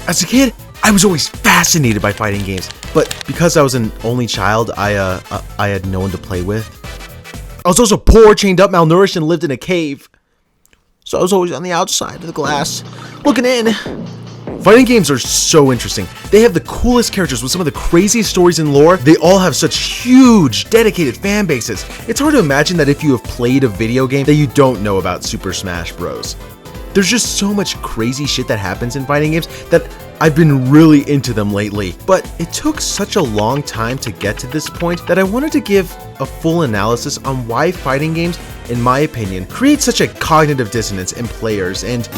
As a kid, I was always fascinated by fighting games, but because I was an only child, I had no one to play with. I was also poor, chained up, malnourished, and lived in a cave. So I was always on the outside of the glass, looking in. Fighting games are so interesting. They have the coolest characters with some of the craziest stories and lore. They all have such huge, dedicated fan bases. It's hard to imagine that if you have played a video game that you don't know about Super Smash Bros. There's just so much crazy shit that happens in fighting games that I've been really into them lately. But it took such a long time to get to this point that I wanted to give a full analysis on why fighting games, in my opinion, create such a cognitive dissonance in players and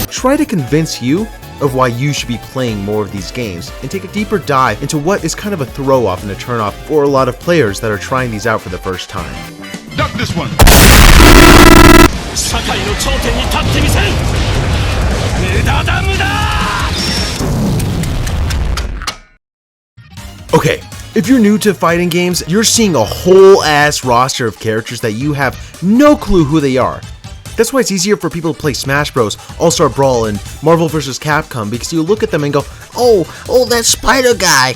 try to convince you of why you should be playing more of these games and take a deeper dive into what is kind of a throw-off and a turn-off for a lot of players that are trying these out for the first time. Duck this one! Okay, if you're new to fighting games, you're seeing a whole ass roster of characters that you have no clue who they are. That's why it's easier for people to play Smash Bros, All-Star Brawl, and Marvel vs. Capcom, because you look at them and go, oh, that Spider guy,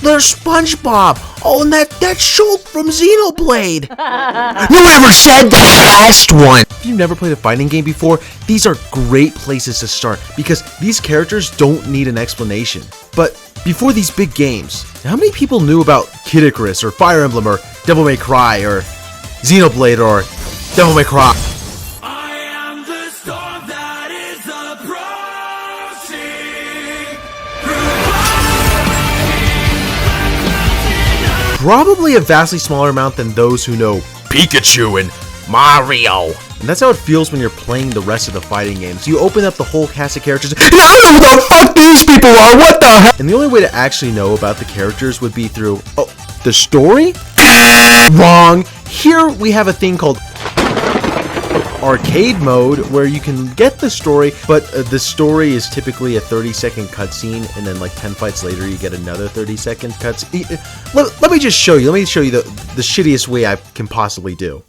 there's SpongeBob, oh, and that Shulk from Xenoblade. Whoever said that last one? If you've never played a fighting game before, these are great places to start, because these characters don't need an explanation. But before these big games, how many people knew about Kid Icarus, or Fire Emblem, or Devil May Cry, or Xenoblade, or Devil May Cry? Probably a vastly smaller amount than those who know Pikachu and Mario. And that's how it feels when you're playing the rest of the fighting games. You open up the whole cast of characters, and I don't know who the fuck these people are, what the hell? And the only way to actually know about the characters would be through, the story? Wrong. Here we have a thing called arcade mode where you can get the story, but the story is typically a 30-second cutscene, and then like 10 fights later you get another 30-second cutscene. Let me just show you. Let me show you the shittiest way I can possibly do.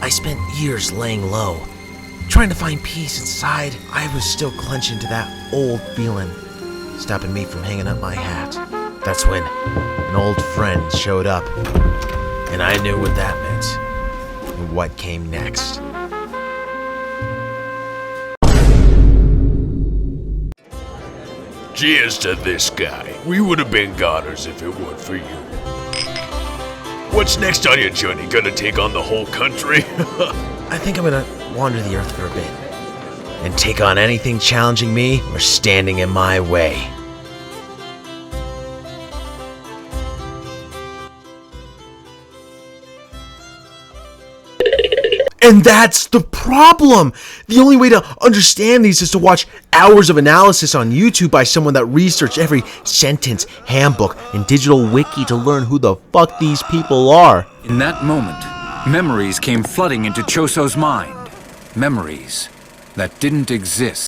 I spent years laying low, trying to find peace inside. I was still clenching to that old feeling, stopping me from hanging up my hat. That's when an old friend showed up, and I knew what that meant, and what came next. Cheers to this guy. We would have been goners if it weren't for you. What's next on your journey? Gonna take on the whole country? I think I'm gonna wander the earth for a bit, and take on anything challenging me or standing in my way. And that's the problem! The only way to understand these is to watch hours of analysis on YouTube by someone that researched every sentence, handbook, and digital wiki to learn who the fuck these people are. In that moment, memories came flooding into Choso's mind. Memories that didn't exist.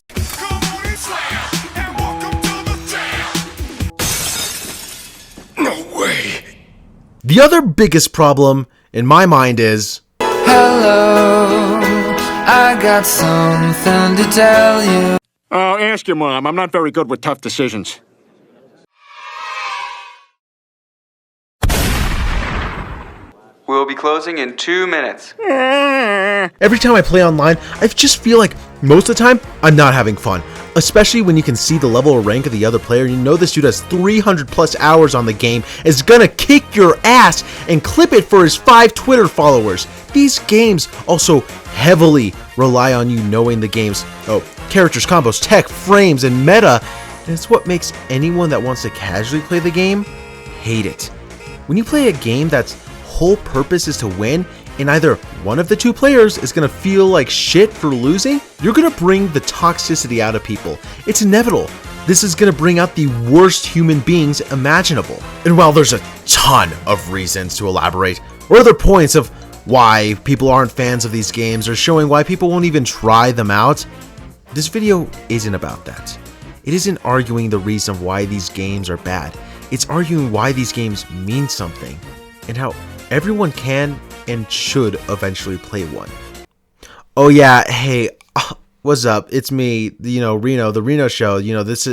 No way! The other biggest problem, in my mind, is... Hello, I got something to tell you. Ask your mom. I'm not very good with tough decisions. We'll be closing in 2 minutes. Every time I play online, I just feel like most of the time, I'm not having fun. Especially when you can see the level or rank of the other player, and you know this dude has 300 plus hours on the game, is gonna kick your ass and clip it for his 5 Twitter followers. These games also heavily rely on you knowing the game's characters, combos, tech, frames, and meta, and it's what makes anyone that wants to casually play the game hate it. When you play a game that's whole purpose is to win, and either one of the two players is going to feel like shit for losing, you're going to bring the toxicity out of people. It's inevitable. This is going to bring out the worst human beings imaginable. And while there's a ton of reasons to elaborate, or other points of why people aren't fans of these games, or showing why people won't even try them out, this video isn't about that. It isn't arguing the reason why these games are bad. It's arguing why these games mean something, and how everyone can and should eventually play one. Oh yeah, hey, what's up? It's me, Reno, the Reno Show.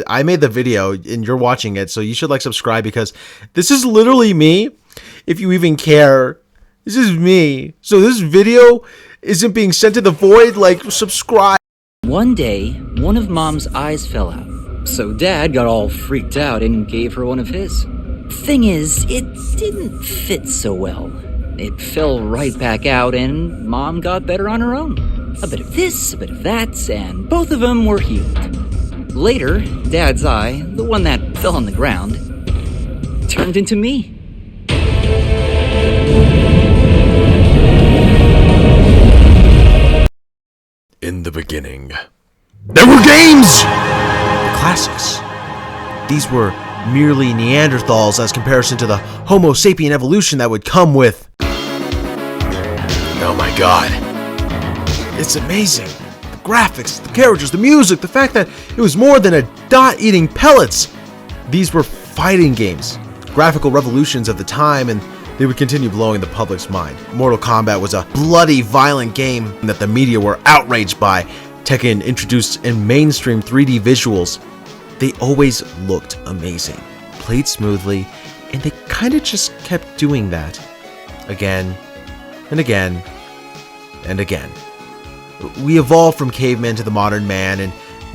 I made the video and you're watching it, so you should subscribe because this is literally me. If you even care, this is me. So this video isn't being sent to the void. Subscribe. One day, one of Mom's eyes fell out, so Dad got all freaked out and gave her one of his. Thing is, it didn't fit so well. It fell right back out and Mom got better on her own. A bit of this, a bit of that, and both of them were healed. Later, Dad's eye, the one that fell on the ground, turned into me. In the beginning, There were games! The classics. These were merely Neanderthals as comparison to the Homo sapien evolution that would come with. oh my god, It's amazing. The graphics, the characters, the music, the fact that it was more than a dot eating pellets. These were fighting games, graphical revolutions of the time, and they would continue blowing the public's mind. Mortal Kombat was a bloody, violent game that the media were outraged by. Tekken introduced in mainstream 3D visuals. They always looked amazing, played smoothly, and they kind of just kept doing that. Again, and again, and again. We evolved from caveman to the modern man, and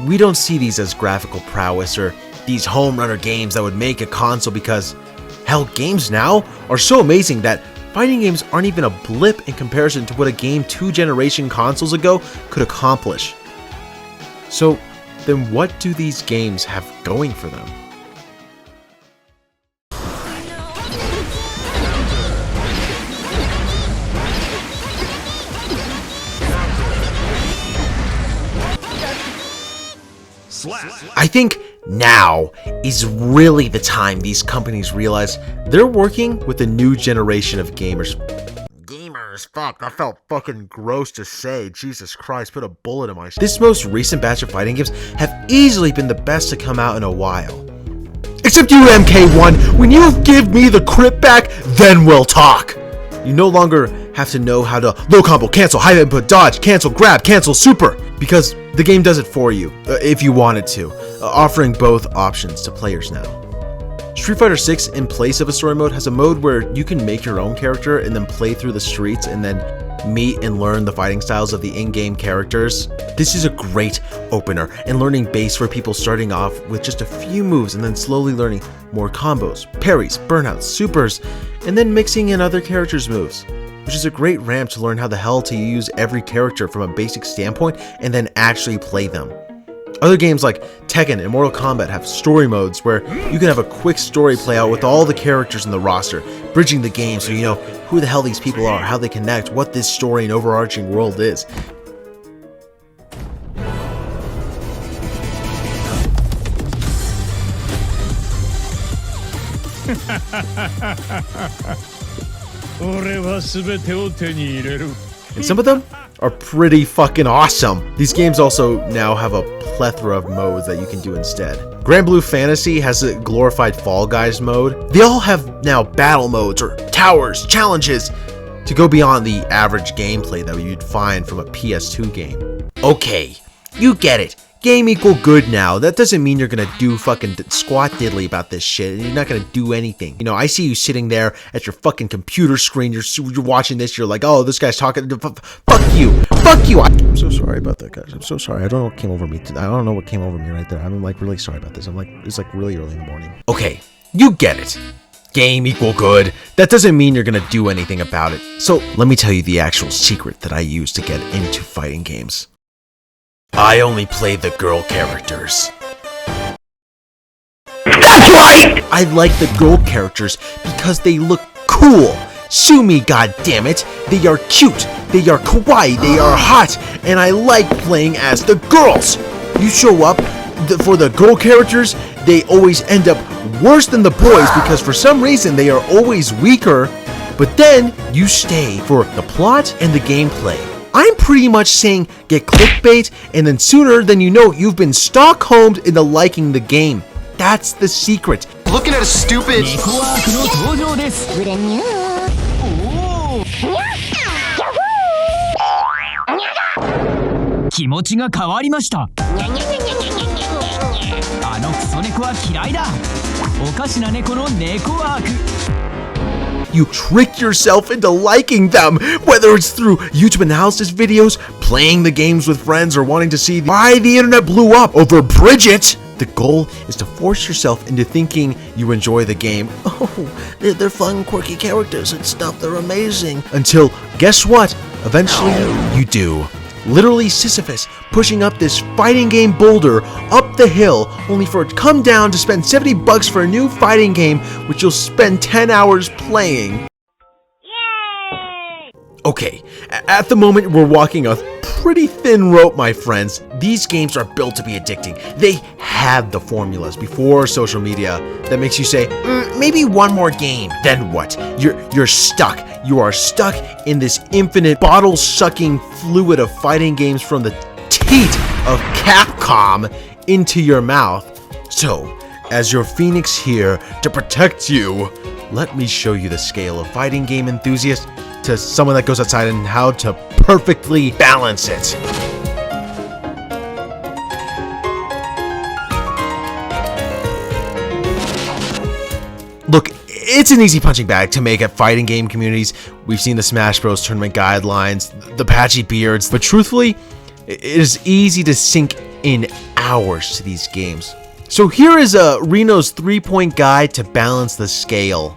we don't see these as graphical prowess or these home runner games that would make a console because, hell, games now are so amazing that fighting games aren't even a blip in comparison to what a game 2 generation consoles ago could accomplish. So, then what do these games have going for them? I think now is really the time these companies realize they're working with a new generation of gamers. Gamers, fuck, that felt fucking gross to say. Jesus Christ, put a bullet in my... This most recent batch of fighting games have easily been the best to come out in a while. Except you, MK1, when you give me the crit back, then we'll talk. You no longer have to know how to low combo, cancel, high input, dodge, cancel, grab, cancel, super, because the game does it for you, if you want it to, offering both options to players now. Street Fighter 6, in place of a story mode, has a mode where you can make your own character and then play through the streets and then meet and learn the fighting styles of the in-game characters. This is a great opener and learning base for people starting off with just a few moves and then slowly learning more combos, parries, burnouts, supers, and then mixing in other characters' moves, which is a great ramp to learn how the hell to use every character from a basic standpoint and then actually play them. Other games like Tekken and Mortal Kombat have story modes where you can have a quick story play out with all the characters in the roster, bridging the game so you know who the hell these people are, how they connect, what this story and overarching world is. And some of them are pretty fucking awesome. These games also now have a plethora of modes that you can do instead. Grand Blue Fantasy has a glorified Fall Guys mode. They all have now battle modes or towers, challenges, to go beyond the average gameplay that you'd find from a PS2 game. Okay, you get it. Game equal good now. That doesn't mean you're gonna do fucking squat diddly about this shit. You're not gonna do anything. You know, I see you sitting there at your fucking computer screen. You're watching this. You're like, oh, this guy's talking. Fuck you. Fuck you. I'm so sorry about that, guys. I'm so sorry. I don't know what came over me. I don't know what came over me right there. I'm really sorry about this. It's really early in the morning. Okay, you get it. Game equal good. That doesn't mean you're gonna do anything about it. So let me tell you the actual secret that I use to get into fighting games. I only play the girl characters. That's right! I like the girl characters because they look cool. Sue me, goddammit. They are cute, they are kawaii, they are hot, and I like playing as the girls. You show up for the girl characters, they always end up worse than the boys because for some reason they are always weaker, but then you stay for the plot and the gameplay. I'm pretty much saying get clickbait, and then sooner than you know, you've been Stockholmed into liking the game. That's the secret. looking at a stupid... ネコワークの登場です。気持ちが変わりました。あのクソ猫は嫌いだ。おかしな猫の猫ワーク。 You trick yourself into liking them, whether it's through YouTube analysis videos, playing the games with friends, or wanting to see why the internet blew up over Bridget. The goal is to force yourself into thinking you enjoy the game. Oh, they're fun, quirky characters and stuff, they're amazing. Until, guess what? Eventually, you do. Literally Sisyphus pushing up this fighting game boulder up the hill, only for it to come down to spend $70 for a new fighting game, which you'll spend 10 hours playing. Yay! Okay, at the moment we're walking a pretty thin rope, my friends. These games are built to be addicting. They had the formulas before social media that makes you say, maybe one more game. Then what? You're stuck. You are stuck in this infinite bottle-sucking fluid of fighting games from the teat of Capcom into your mouth. So, as your phoenix here to protect you, let me show you the scale of fighting game enthusiast to someone that goes outside and how to perfectly balance it. Look, it's an easy punching bag to make at fighting game communities. We've seen the Smash Bros. Tournament guidelines, the patchy beards, but truthfully, it is easy to sink in hours to these games. So here is Reno's 3-point guide to balance the scale.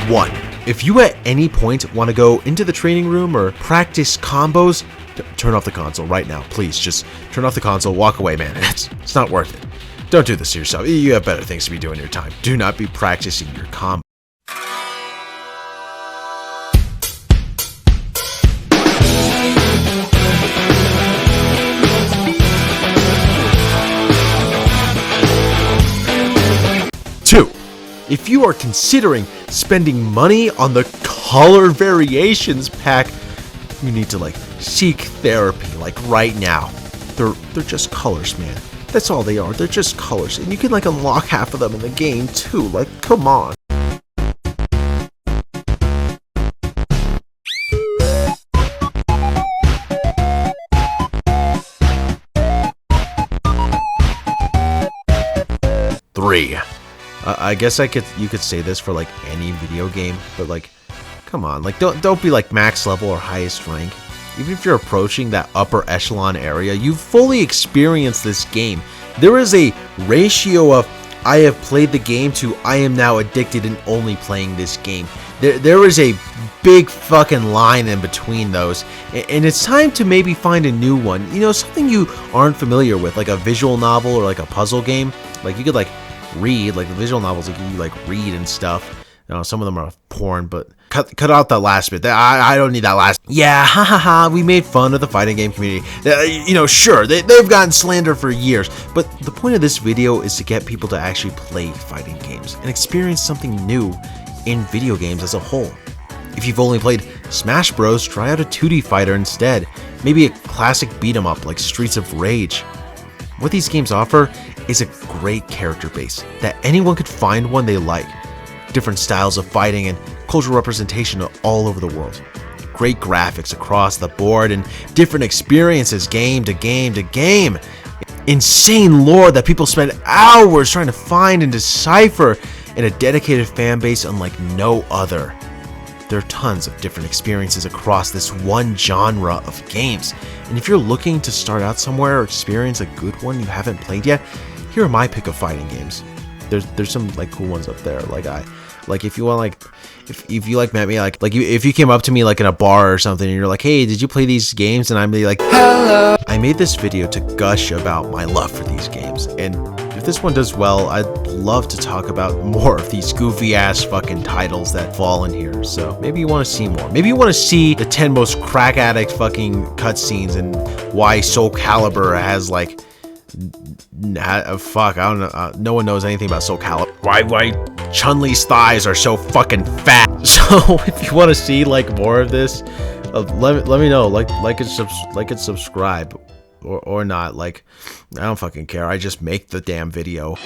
1. If you at any point want to go into the training room or practice combos, turn off the console right now. Please, just turn off the console, walk away, man. It's not worth it. Don't do this to yourself. You have better things to be doing your time. Do not be practicing your combo. Two, if you are considering spending money on the color variations pack, you need to seek therapy right now. They're just colors, man. That's all they are. They're just colors. And you can unlock half of them in the game too. Come on. Three. I guess you could say this for any video game, but come on, don't be max level or highest rank. Even if you're approaching that upper echelon area, you've fully experienced this game. There is a ratio of I have played the game to I am now addicted and only playing this game. There is a big fucking line in between those, and it's time to maybe find a new one. You know, something you aren't familiar with, like a visual novel or a puzzle game. You could read, the visual novels, you read and stuff. You know, some of them are porn, but cut out that last bit. I don't need that last. Yeah, ha ha ha. We made fun of the fighting game community. You know, sure, they've gotten slandered for years, but the point of this video is to get people to actually play fighting games and experience something new in video games as a whole. If you've only played Smash Bros, try out a 2D fighter instead. Maybe a classic beat 'em up like Streets of Rage. What these games offer is a great character base that anyone could find one they like. Different styles of fighting and cultural representation all over the world. Great graphics across the board and different experiences game to game to game. Insane lore that people spend hours trying to find and decipher, and a dedicated fan base unlike no other. There are tons of different experiences across this one genre of games, and if you're looking to start out somewhere or experience a good one you haven't played yet, here are my pick of fighting games. There's some cool ones up there. If you want if you met me if you came up to me in a bar or something and you're like, hey, did you play these games? And I'm like, hello. I made this video to gush about my love for these games, and if this one does well, I'd love to talk about more of these goofy ass fucking titles that fall in here. So maybe you want to see more. Maybe you want to see the 10 most crack addict fucking cutscenes and why Soul Calibur has fuck, I don't know. No one knows anything about Soul Calibur. Why Chun-Li's thighs are so fucking fat. So if you want to see more of this, let me know. Like and subscribe. or not. Like, I don't fucking care. I just make the damn video.